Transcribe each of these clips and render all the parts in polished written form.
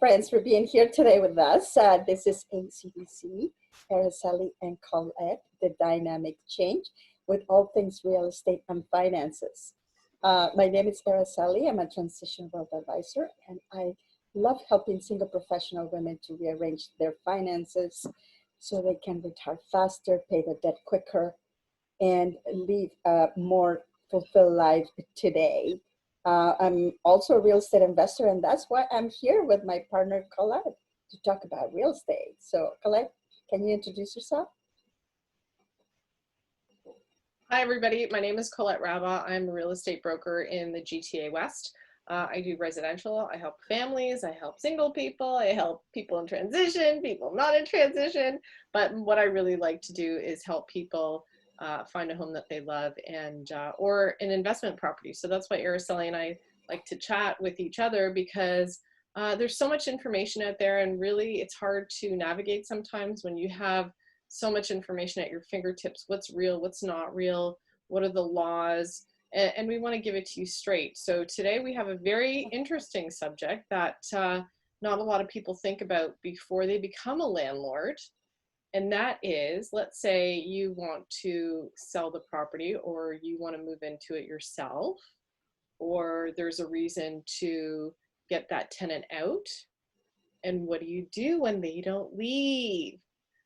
friends, for being here today with us. This is ACBC, Araceli and Colette, the dynamic change with all things real estate and finances. My name is Araceli. I'm a transition wealth advisor, and I love helping single professional women to rearrange their finances so they can retire faster, pay the debt quicker, and live a more fulfilled life today. I'm also a real estate investor, and that's why I'm here with my partner, Colette, to talk about real estate. So, Colette, can you introduce yourself? Hi, everybody. My name is Colette Raba. I'm a real estate broker in the GTA West. I do residential. I help families. I help single people. I help people in transition, people not in transition. But what I really like to do is help people find a home that they love and or an investment property. So that's why Araceli and I like to chat with each other, because there's so much information out there, and really it's hard to navigate sometimes when you have so much information at your fingertips. What's real, what's not real, what are the laws, and we want to give it to you straight. So today we have a very interesting subject that not a lot of people think about before they become a landlord. And that is, let's say you want to sell the property, or you want to move into it yourself, or there's a reason to get that tenant out. And what do you do when they don't leave?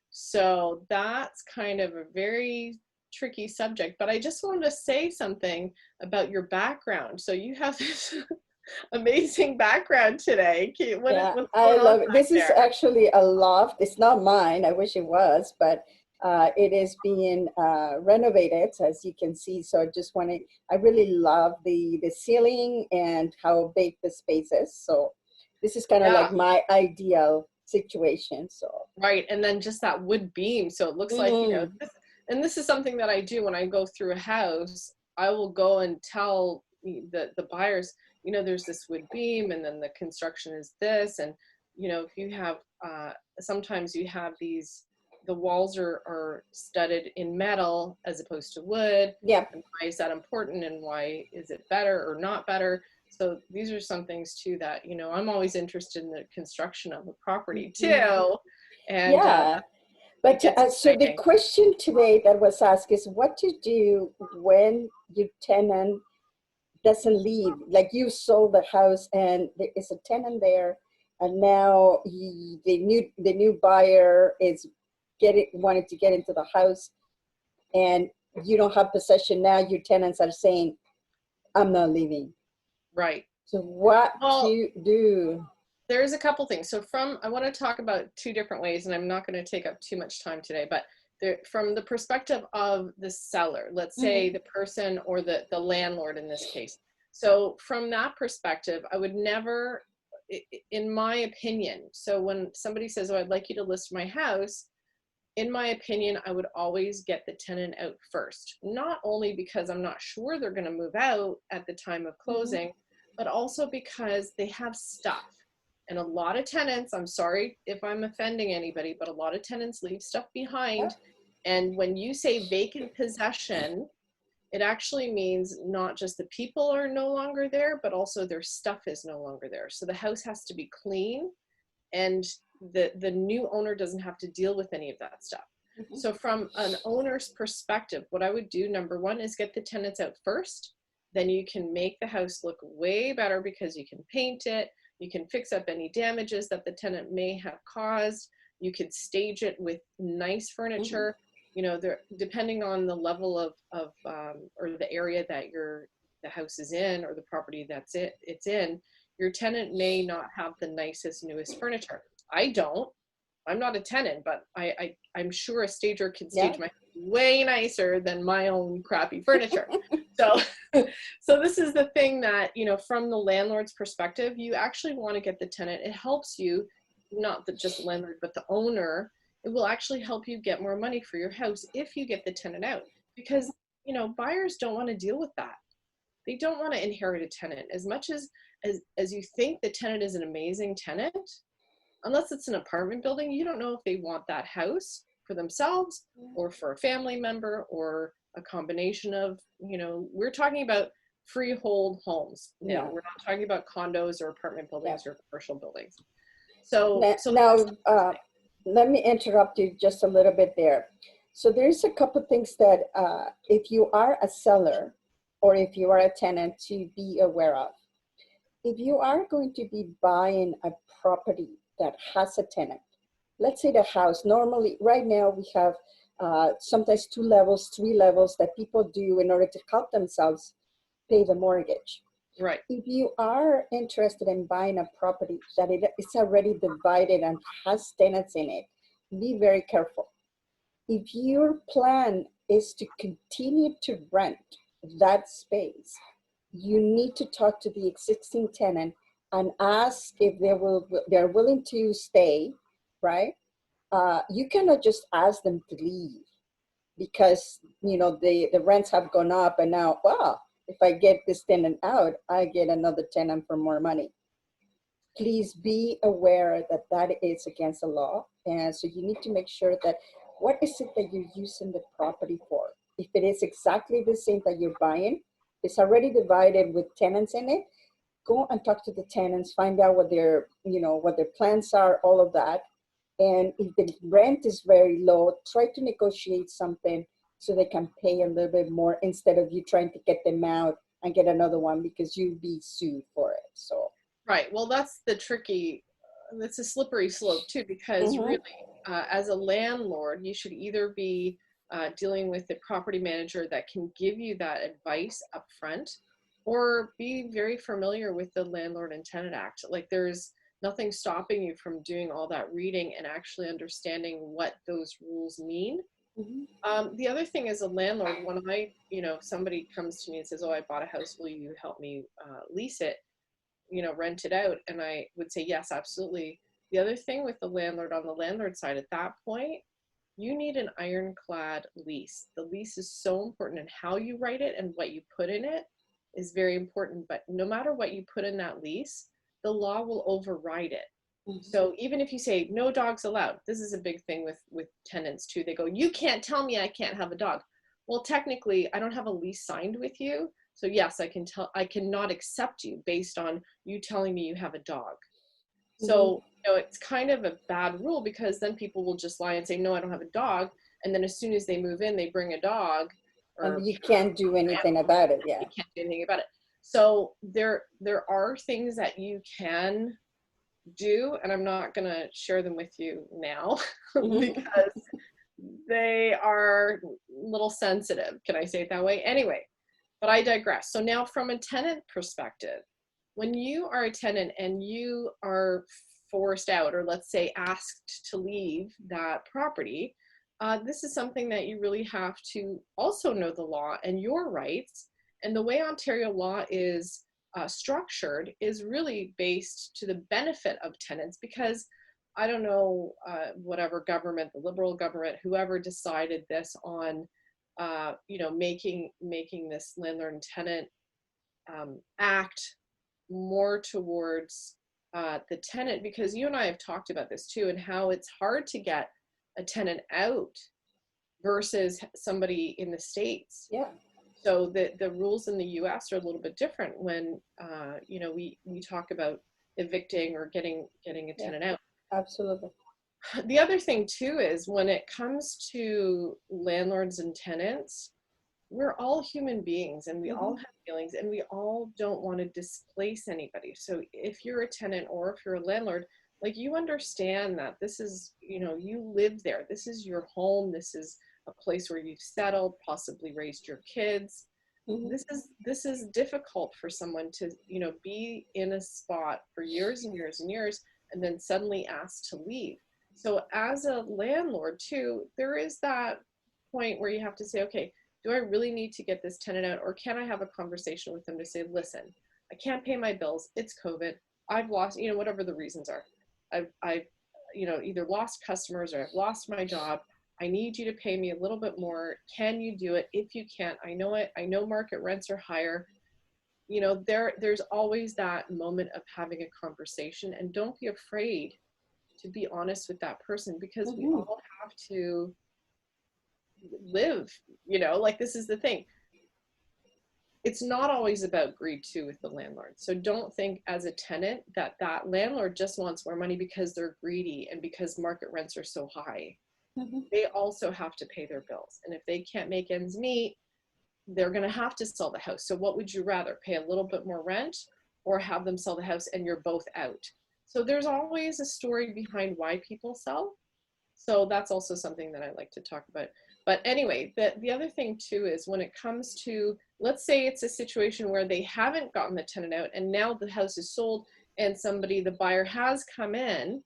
So that's kind of a very tricky subject, but I just wanted to say something about your background. So you have this amazing background today. I love it. This is actually a loft. It's not mine. I wish it was, but it is being renovated, as you can see. So I really love the ceiling and how big the space is. So this is kind of like my ideal situation. So right, and then just that wood beam. So it looks like, you know, this is something that I do when I go through a house. I will go and tell the buyers, you know, there's this wood beam, and then the construction is this. And, you know, if you have, sometimes you have the walls are studded in metal as opposed to wood. Yeah. And why is that important, and why is it better or not better? So these are some things too that, you know, I'm always interested in the construction of a property too. And yeah. But so the question today that was asked is what to do when your tenant doesn't leave. Like you sold the house and there is a tenant there, and now the new buyer is wanted to get into the house, and you don't have possession. Now your tenants are saying, "I'm not leaving." Right. So what to do? There's a couple things. So I want to talk about two different ways, and I'm not going to take up too much time today, but from the perspective of the seller, let's say the person or the landlord in this case. So from that perspective, I would never, in my opinion, so when somebody says, oh, I'd like you to list my house, in my opinion, I would always get the tenant out first. Not only because I'm not sure they're going to move out at the time of closing, but also because they have stuff. And a lot of tenants, I'm sorry if I'm offending anybody, but a lot of tenants leave stuff behind. And when you say vacant possession, it actually means not just the people are no longer there, but also their stuff is no longer there. So the house has to be clean, and the new owner doesn't have to deal with any of that stuff. So from an owner's perspective, what I would do, number one, is get the tenants out first. Then you can make the house look way better because you can paint it. You can fix up any damages that the tenant may have caused. You could stage it with nice furniture. You know, depending on the level of or the area that the house is in, or the property it's in, your tenant may not have the nicest, newest furniture. I'm not a tenant, but I'm sure a stager can stage my way nicer than my own crappy furniture. So this is the thing that, you know, from the landlord's perspective, you actually want to get the tenant. It helps you, not just the landlord, but the owner. It will actually help you get more money for your house if you get the tenant out, because, you know, buyers don't want to deal with that. They don't want to inherit a tenant. As much as you think the tenant is an amazing tenant, unless it's an apartment building, you don't know if they want that house for themselves or for a family member or a combination of, you know, we're talking about freehold homes now. We're not talking about condos or apartment buildings or commercial buildings. Now, let me interrupt you just a little bit there. So there's a couple things that if you are a seller or if you are a tenant to be aware of. If you are going to be buying a property that has a tenant, let's say the house, normally right now we have sometimes 2 levels, 3 levels that people do in order to help themselves pay the mortgage. Right. If you are interested in buying a property that it's already divided and has tenants in it, be very careful. If your plan is to continue to rent that space, you need to talk to the existing tenant and ask if they're willing to stay, right? You cannot just ask them to leave because the rents have gone up and now, wow, if I get this tenant out, I get another tenant for more money. Please be aware that that is against the law. And so you need to make sure that what is it that you're using the property for? If it is exactly the same that you're buying, it's already divided with tenants in it, go and talk to the tenants, find out what their plans are, all of that. And if the rent is very low, try to negotiate something so they can pay a little bit more instead of you trying to get them out and get another one because you'll be sued for it. So right. Well, that's the tricky. That's a slippery slope too, because really, as a landlord, you should either be dealing with a property manager that can give you that advice up front, or be very familiar with the Landlord and Tenant Act. Like there's nothing stopping you from doing all that reading and actually understanding what those rules mean. The other thing is a landlord, when somebody comes to me and says, oh, I bought a house, will you help me lease it, rent it out? And I would say, yes, absolutely. The other thing with the landlord on the landlord side at that point, you need an ironclad lease. The lease is so important, and how you write it and what you put in it is very important. But no matter what you put in that lease, the law will override it. So even if you say no dogs allowed, this is a big thing with tenants too. They go, you can't tell me I can't have a dog. Well, technically, I don't have a lease signed with you. So yes, I cannot accept you based on you telling me you have a dog. So it's kind of a bad rule, because then people will just lie and say, no, I don't have a dog. And then as soon as they move in, they bring a dog. And you can't do anything about it. Yeah. You can't do anything about it. So there are things that you can do, and I'm not going to share them with you now because they are a little sensitive. Can I say it that way? Anyway, but I digress. So now from a tenant perspective, when you are a tenant and you are forced out, or let's say asked to leave that property, this is something that you really have to also know the law and your rights. And the way Ontario law is structured is really based to the benefit of tenants, because I don't know, whatever government, the Liberal government, whoever decided this on, making this landlord and tenant act more towards the tenant, because you and I have talked about this too, and how it's hard to get a tenant out versus somebody in the States. Yeah. So the rules in the US are a little bit different when, we talk about evicting or getting a tenant out. Absolutely. The other thing too is when it comes to landlords and tenants, we're all human beings, and we all have feelings, and we all don't want to displace anybody. So if you're a tenant or if you're a landlord, like, you understand that this is, you live there. This is your home. This is a place where you've settled, possibly raised your kids. This is difficult for someone to, be in a spot for years and years and years, and then suddenly asked to leave. So as a landlord too, there is that point where you have to say, okay, do I really need to get this tenant out, or can I have a conversation with them to say, listen, I can't pay my bills. It's COVID. I've lost, whatever the reasons are. I've either lost customers or I've lost my job. I need you to pay me a little bit more. Can you do it? If you can't, I know it. I know market rents are higher. There's always that moment of having a conversation, and don't be afraid to be honest with that person, because we all have to live, like, this is the thing. it's not always about greed too with the landlord. So don't think as a tenant that that landlord just wants more money because they're greedy and because market rents are so high. They also have to pay their bills. And if they can't make ends meet, they're going to have to sell the house. So what would you rather, pay a little bit more rent or have them sell the house and you're both out? So there's always a story behind why people sell. So that's also something that I like to talk about. But anyway, the other thing too is when it comes to, let's say it's a situation where they haven't gotten the tenant out and now the house is sold and somebody, the buyer has come in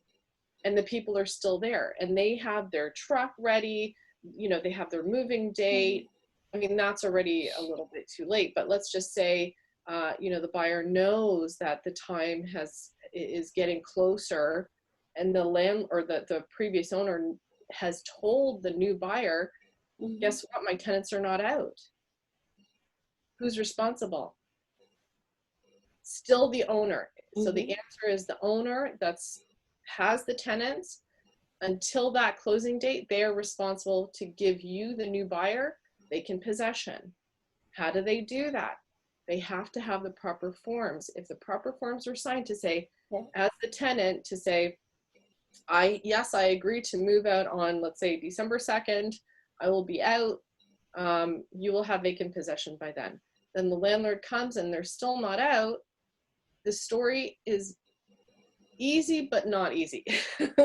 and the people are still there and they have their truck ready, you know, they have their moving date. I mean, that's already a little bit too late, but let's just say, you know, the buyer knows that the time is getting closer and the land or the previous owner has told the new buyer, guess what, my tenants are not out. Who's responsible? Still the owner. So the answer is the owner has the tenants. Until that closing date, they are responsible to give you, the new buyer, vacant possession. How do they do that? They have to have the proper forms. If the proper forms are signed to say, as the tenant, to say, yes, I agree to move out on, let's say, December 2nd. I will be out. You will have vacant possession by then. Then the landlord comes and they're still not out. The story is easy, but not easy.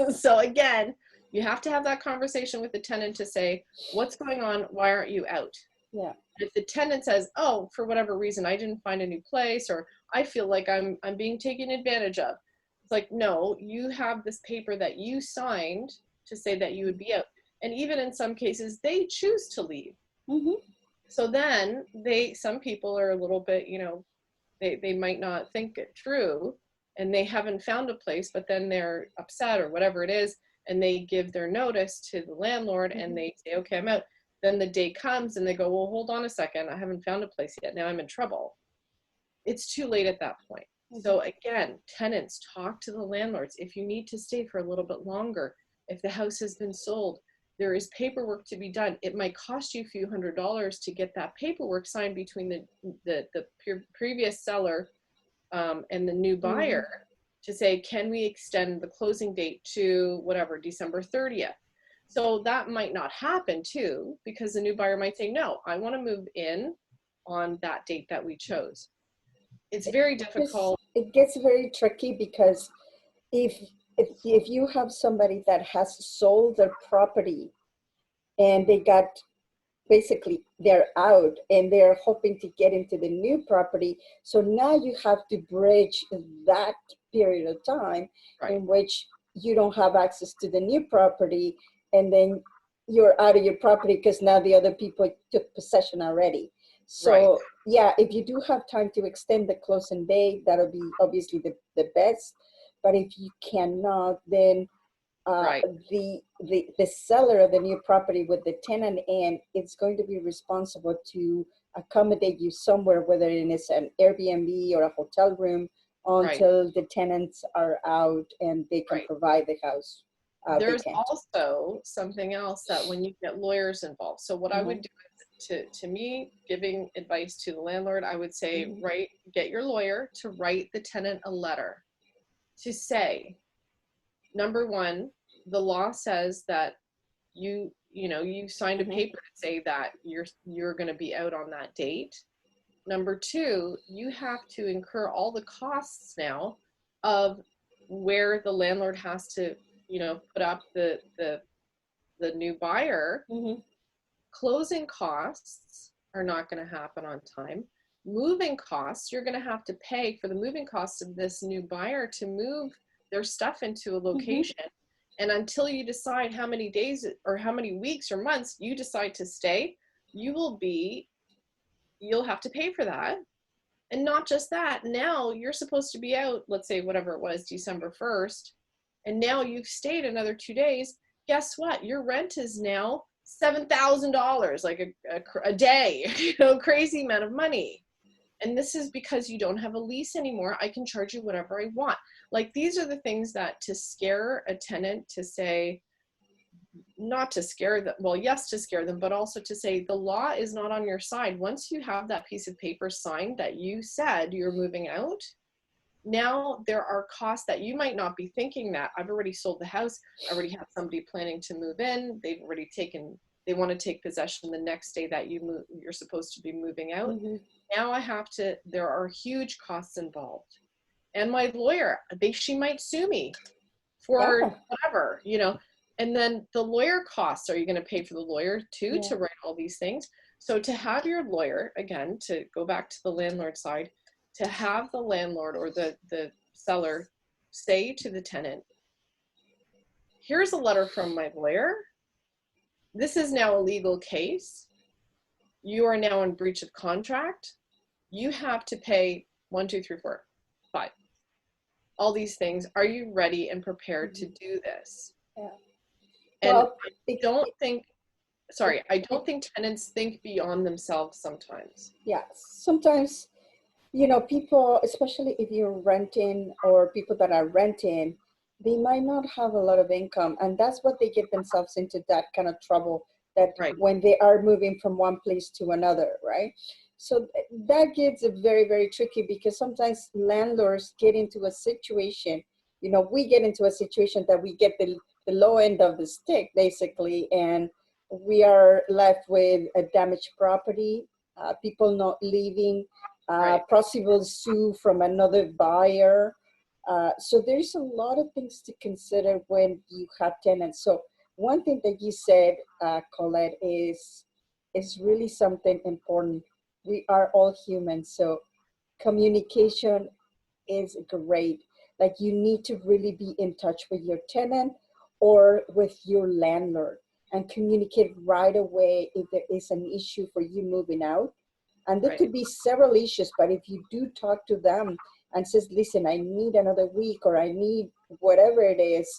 So again, you have to have that conversation with the tenant to say, what's going on? Why aren't you out? Yeah. If the tenant says, oh, for whatever reason, I didn't find a new place, or I feel like I'm being taken advantage of. It's like, no, you have this paper that you signed to say that you would be out. And even in some cases, they choose to leave. So then some people are a little bit, you know, they might not think it through and they haven't found a place, but then they're upset or whatever it is. And they give their notice to the landlord and they say, okay, I'm out. Then the day comes and they go, well, hold on a second. I haven't found a place yet. Now I'm in trouble. It's too late at that point. So again, tenants, talk to the landlords. If you need to stay for a little bit longer, if the house has been sold, there is paperwork to be done. It might cost you a few $100s to get that paperwork signed between the previous seller and the new buyer to say, can we extend the closing date to whatever, December 30th? So that might not happen too, because the new buyer might say, no, I want to move in on that date that we chose. It's very difficult. It gets very tricky because if you have somebody that has sold their property and they got, basically they're out and they're hoping to get into the new property, so now you have to bridge that period of time in which you don't have access to the new property, and then you're out of your property because now the other people took possession already. So yeah, if you do have time to extend the closing date, that'll be obviously the best. But if you cannot, then the seller of the new property with the tenant in, it's going to be responsible to accommodate you somewhere, whether it is an Airbnb or a hotel room, until the tenants are out and they can provide the house. There's also something else that when you get lawyers involved. So what I would do is, to me, giving advice to the landlord, I would say, get your lawyer to write the tenant a letter to say, number one, the law says that you signed a paper to say that you're going to be out on that date. Number two, you have to incur all the costs now of where the landlord has to, put up the new buyer. Closing costs are not going to happen on time. Moving costs, you're going to have to pay for the moving costs of this new buyer to move their stuff into a location. And until you decide how many days or how many weeks or months you decide to stay, you'll have to pay for that. And not just that, now you're supposed to be out, let's say whatever it was, December 1st, and now you've stayed another 2 days. Guess what? Your rent is now $7,000, like a day, crazy amount of money. And this is because you don't have a lease anymore. I can charge you whatever I want. Like, these are the things that to scare a tenant to say, not to scare them, well, yes, to scare them, but also to say the law is not on your side. Once you have that piece of paper signed that you said you're moving out, now there are costs that you might not be thinking that I've already sold the house. I already have somebody planning to move in. They've already taken, they want to take possession the next day that you move, you're supposed to be moving out. Now I have to, there are huge costs involved. And my lawyer, she might sue me for whatever, you know, and then the lawyer costs, are you going to pay for the lawyer too, to write all these things? So to have your lawyer, again, to go back to the landlord side, to have the landlord or the seller say to the tenant, here's a letter from my lawyer. This is now a legal case. You are now in breach of contract. You have to pay 1, 2, 3, 4, 5. All these things. Are you ready and prepared to do this? Yeah. And Well, I don't think tenants think beyond themselves sometimes. Yeah, sometimes, you know, people, especially if you're renting or people that are renting, they might not have a lot of income, and that's what they get themselves into, that kind of trouble, that when they are moving from one place to another, right? So that gets very, very tricky, because sometimes landlords get into a situation, you know, we get into a situation that we get the low end of the stick, basically, and we are left with a damaged property, people not leaving, possible sue from another buyer. So there's a lot of things to consider when you have tenants. So one thing that you said, Colette, is really something important. We are all human, so communication is great. Like, you need to really be in touch with your tenant or with your landlord and communicate right away if there is an issue for you moving out. And there could be several issues, but if you do talk to them and says, listen, I need another week, or I need whatever it is,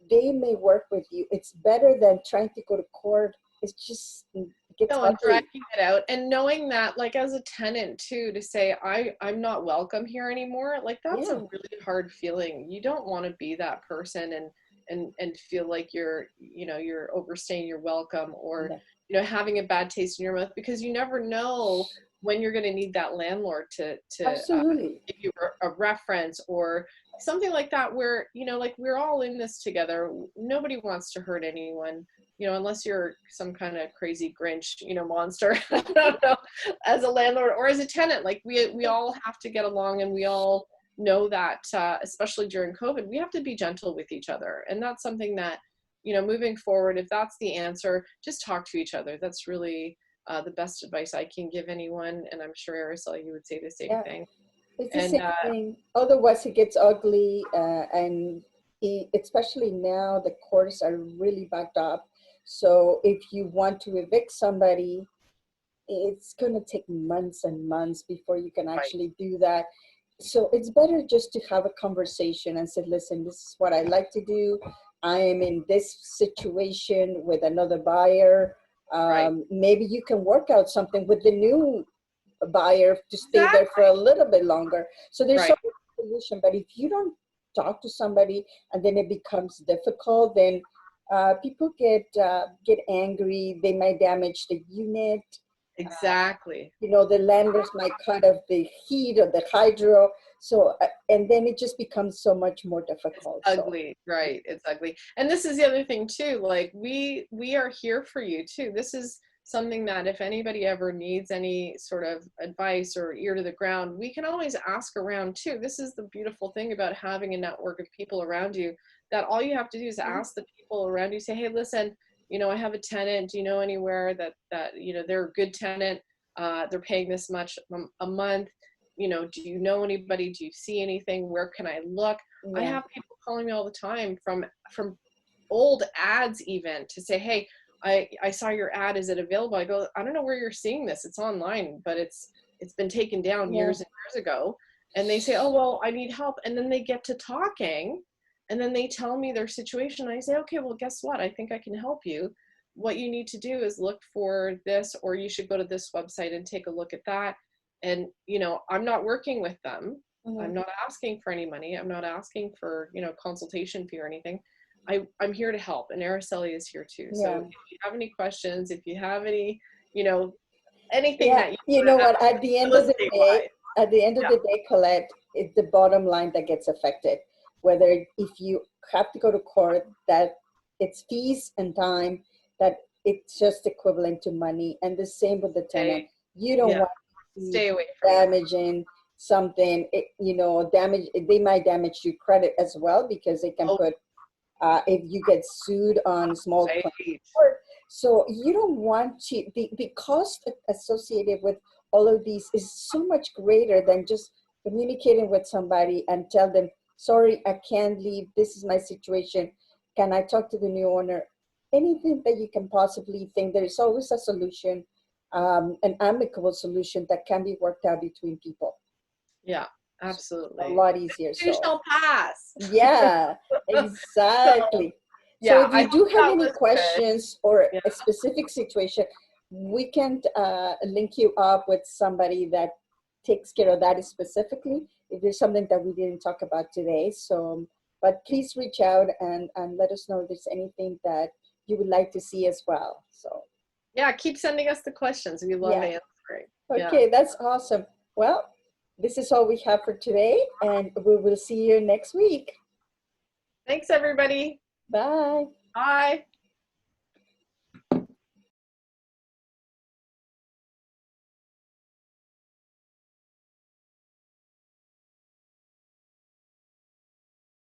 they may work with you. It's better than trying to go to court. It's just, it gets ugly. And dragging it out, and knowing that, like, as a tenant too, to say I'm not welcome here anymore, like, that's a really hard feeling. You don't want to be that person and feel like you're, you know, you're overstaying your welcome, or you know, having a bad taste in your mouth, because you never know when you're going to need that landlord to give you a reference or something like that, where, you know, like, we're all in this together. Nobody wants to hurt anyone, you know, unless you're some kind of crazy Grinch, you know, monster. I don't know, as a landlord or as a tenant, like, we all have to get along, and we all know that, especially during COVID, we have to be gentle with each other. And that's something that, you know, moving forward, if that's the answer, just talk to each other. That's really the best advice I can give anyone. And I'm sure, Araceli, you would say the same thing. It's the same thing. Otherwise, it gets ugly, and especially now, the courts are really backed up. So if you want to evict somebody, it's going to take months and months before you can actually do that. So it's better just to have a conversation and say, listen, this is what I like to do. I am in this situation with another buyer. Maybe you can work out something with the new buyer to stay there for a little bit longer. So there's a solution. But if you don't talk to somebody and then it becomes difficult, then people get angry. They might damage the unit. Exactly. You know, the landlords might cut off the heat or the hydro. So, and then it just becomes so much more difficult. It's ugly, right? It's ugly. And this is the other thing too. Like, we are here for you too. This is something that if anybody ever needs any sort of advice or ear to the ground, we can always ask around too. This is the beautiful thing about having a network of people around you, that all you have to do is ask the people around you, say, hey, listen, you know, I have a tenant. Do you know anywhere that you know, they're a good tenant? They're paying this much a month. You know, do you know anybody? Do you see anything? Where can I look? I have people calling me all the time from old ads, even, to say, hey, I saw your ad. Is it available? I go, I don't know where you're seeing this. It's online, but it's been taken down years and years ago. And they say, oh, well, I need help. And then they get to talking, and then they tell me their situation. I say, okay, well, guess what? I think I can help you. What you need to do is look for this, or you should go to this website and take a look at that. And, you know, I'm not working with them. I'm not asking for any money. I'm not asking for, you know, consultation fee or anything. I'm here to help, and Araceli is here too. So Yeah. if you have any questions, if you have any, you know, anything Yeah, that you know what, at the end of the day, Colette, it's the bottom line that gets affected. Whether if you have to go to court, that it's fees and time, that it's just equivalent to money. And the same with the tenant. You don't want to stay be away from damaging something, you know, they might damage your credit as well, because they can put, if you get sued on small claims. So you don't want to, the cost associated with all of these is so much greater than just communicating with somebody and tell them, sorry, I can't leave. This is my situation. Can I talk to the new owner? Anything that you can possibly think, there is always a solution, an amicable solution that can be worked out between people. Yeah, absolutely. A lot easier. You shall pass. Yeah, exactly. So if you do have any questions or a specific situation, we can link you up with somebody that takes care of that specifically, if there's something that we didn't talk about today. So, but please reach out and let us know if there's anything that you would like to see as well. So yeah, keep sending us the questions. We love answering. Okay, that's awesome. Well, this is all we have for today, and we will see you next week. Thanks, everybody. Bye. Bye.